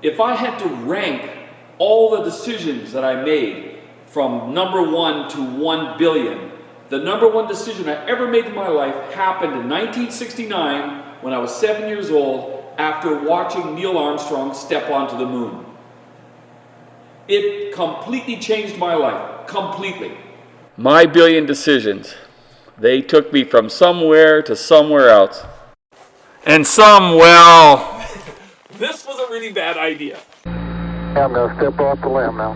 if I had to rank all the decisions that I made from number 1 to 1 billion, the number 1 decision I ever made in my life happened in 1969 when I was 7 years old after watching Neil Armstrong step onto the moon. It completely changed my life, completely. My billion decisions, they took me from somewhere to somewhere else. And well, this was a really bad idea. I'm going to step off the limb now.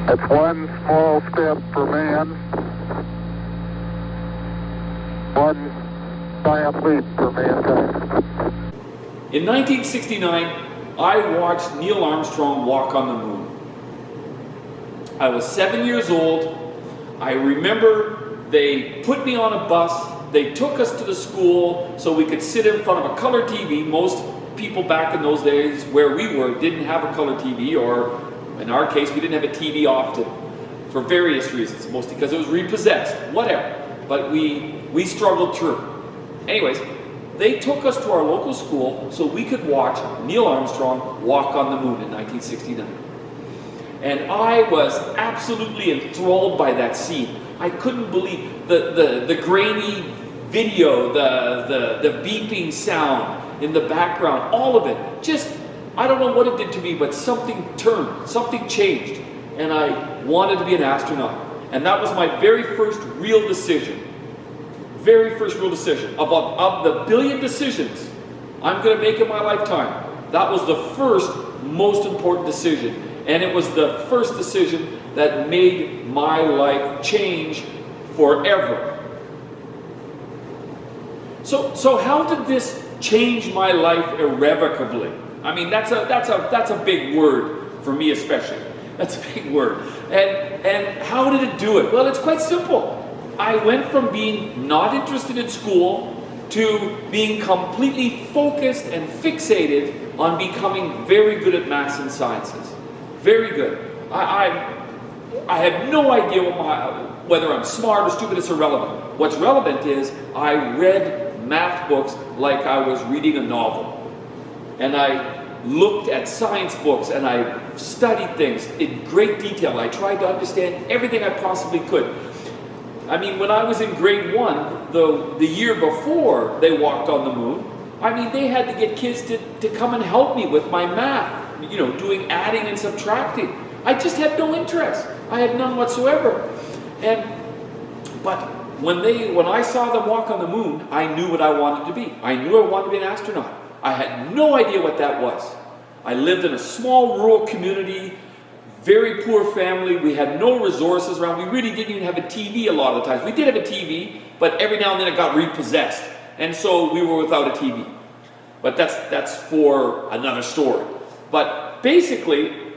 That's one small step for man, one giant leap for mankind. In 1969, I watched Neil Armstrong walk on the moon. I was 7 years old. I remember they put me on a bus. They took us to the school so we could sit in front of a color TV. Most people back in those days where we were didn't have a color TV, or in our case, we didn't have a TV often for various reasons, mostly because it was repossessed, whatever. But we struggled through. Anyways, they took us to our local school so we could watch Neil Armstrong walk on the moon in 1969. And I was absolutely enthralled by that scene. I couldn't believe the grainy video, the beeping sound in the background, all of it. Just, I don't know what it did to me, but something turned, something changed. And I wanted to be an astronaut. And that was my very first real decision. Very first real decision. Of the billion decisions I'm going to make in my lifetime, that was the first most important decision. And it was the first decision that made my life change forever. So how did this change my life irrevocably? I mean, that's a big word for me especially. That's a big word. And how did it do it? Well, it's quite simple. I went from being not interested in school to being completely focused and fixated on becoming very good at maths and sciences. Very good. I have no idea whether I'm smart or stupid. It's irrelevant. What's relevant is I read math books like I was reading a novel. And I looked at science books and I studied things in great detail. I tried to understand everything I possibly could. I mean, when I was in grade 1, the year before they walked on the moon, I mean, they had to get kids to come and help me with my math. You know, doing adding and subtracting. I just had no interest. I had none whatsoever. But when I saw them walk on the moon, I knew what I wanted to be. I knew I wanted to be an astronaut. I had no idea what that was. I lived in a small rural community, very poor family. We had no resources around. We really didn't even have a TV a lot of the times. We did have a TV, but every now and then it got repossessed. And so we were without a TV. But that's for another story. But basically,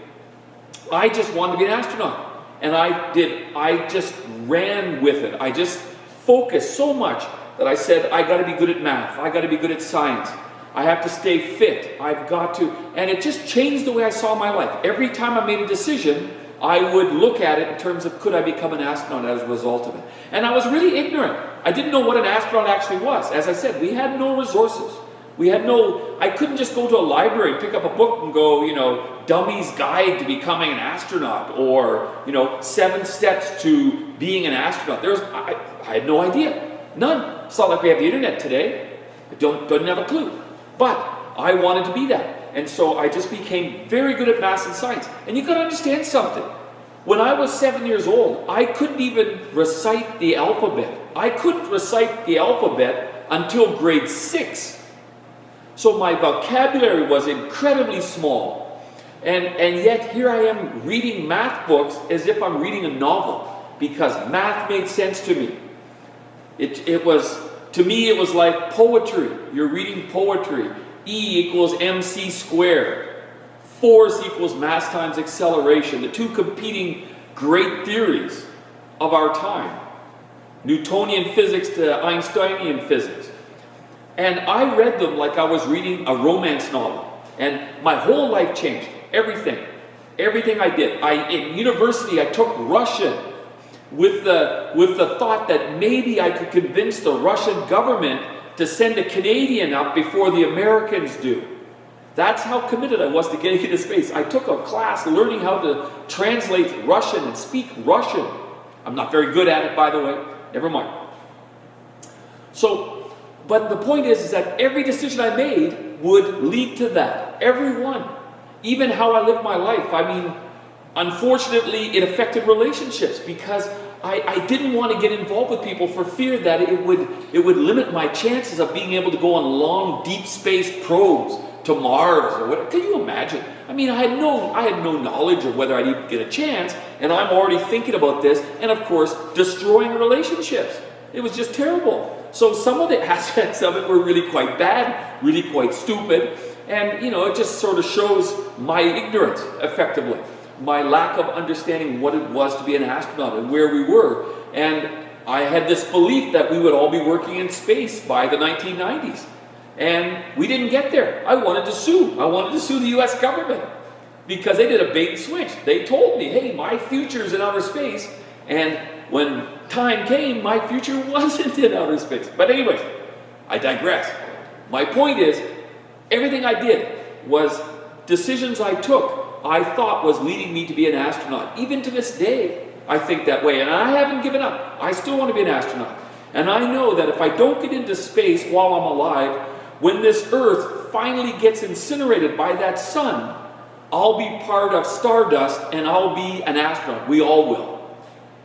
I just wanted to be an astronaut. And I just ran with it. I just focused so much that I said, I got to be good at math. I got to be good at science. I have to stay fit. I've got to, and it just changed the way I saw my life. Every time I made a decision, I would look at it in terms of could I become an astronaut as a result of it. And I was really ignorant. I didn't know what an astronaut actually was. As I said, we had no resources. I couldn't just go to a library, pick up a book and go, Dummy's Guide to Becoming an Astronaut, or, 7 Steps to Being an Astronaut. I had no idea. None. It's not like we have the internet today. I didn't have a clue. But I wanted to be that. And so I just became very good at math and science. And you've got to understand something. When I was 7 years old, I couldn't even recite the alphabet. I couldn't recite the alphabet until grade 6. So my vocabulary was incredibly small. And yet here I am reading math books as if I'm reading a novel, because math made sense to me. To me it was like poetry. You're reading poetry. E equals mc squared. Force equals mass times acceleration. The two competing great theories of our time. Newtonian physics to Einsteinian physics. And I read them like I was reading a romance novel. And my whole life changed. Everything. Everything I did. In university, I took Russian. with the thought that maybe I could convince the Russian government to send a Canadian up before the Americans do. That's how committed I was to getting into space. I took a class learning how to translate Russian and speak Russian. I'm not very good at it, by the way. Never mind. So, but the point is that every decision I made would lead to that. Every one. Even how I lived my life. I mean, unfortunately, it affected relationships because I didn't want to get involved with people for fear that it would limit my chances of being able to go on long, deep space probes to Mars or whatever. Can you imagine? I mean, I had no knowledge of whether I'd even get a chance, and I'm already thinking about this, and of course, destroying relationships. It was just terrible. So some of the aspects of it were really quite bad, really quite stupid, and it just sort of shows my ignorance, effectively. My lack of understanding what it was to be an astronaut and where we were. And I had this belief that we would all be working in space by the 1990s. And we didn't get there. I wanted to sue. I wanted to sue the US government because they did a bait and switch. They told me, hey, my future's in outer space. And when time came, my future wasn't in outer space. But anyways, I digress. My point is, everything I did was decisions I took I thought was leading me to be an astronaut. Even to this day, I think that way. And I haven't given up. I still want to be an astronaut. And I know that if I don't get into space while I'm alive, when this Earth finally gets incinerated by that sun, I'll be part of stardust and I'll be an astronaut. We all will.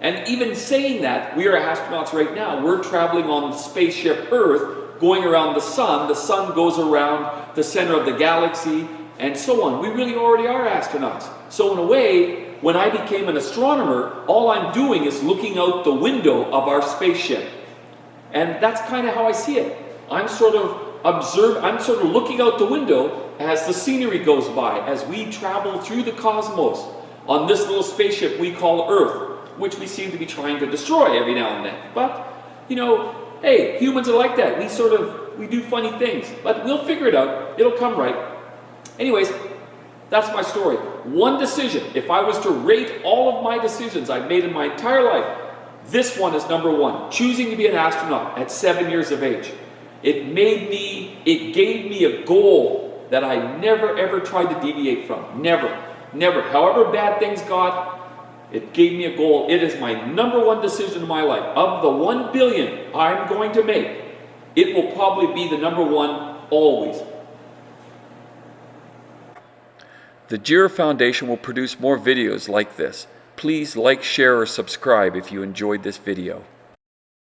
And even saying that, we are astronauts right now. We're traveling on the spaceship Earth, going around the sun. The sun goes around the center of the galaxy, and so on. We really already are astronauts. So in a way, when I became an astronomer, all I'm doing is looking out the window of our spaceship. And that's kind of how I see it. I'm sort of looking out the window as the scenery goes by, as we travel through the cosmos on this little spaceship we call Earth, which we seem to be trying to destroy every now and then. But, hey, humans are like that. We do funny things. But we'll figure it out. It'll come right. Anyways, that's my story. One decision. If I was to rate all of my decisions I've made in my entire life, this one is number one. Choosing to be an astronaut at 7 years of age. It gave me a goal that I never ever tried to deviate from. Never. However bad things got, it gave me a goal. It is my number one decision in my life. Of the 1 billion I'm going to make, it will probably be the number one always. The Jira Foundation will produce more videos like this. Please like, share, or subscribe if you enjoyed this video.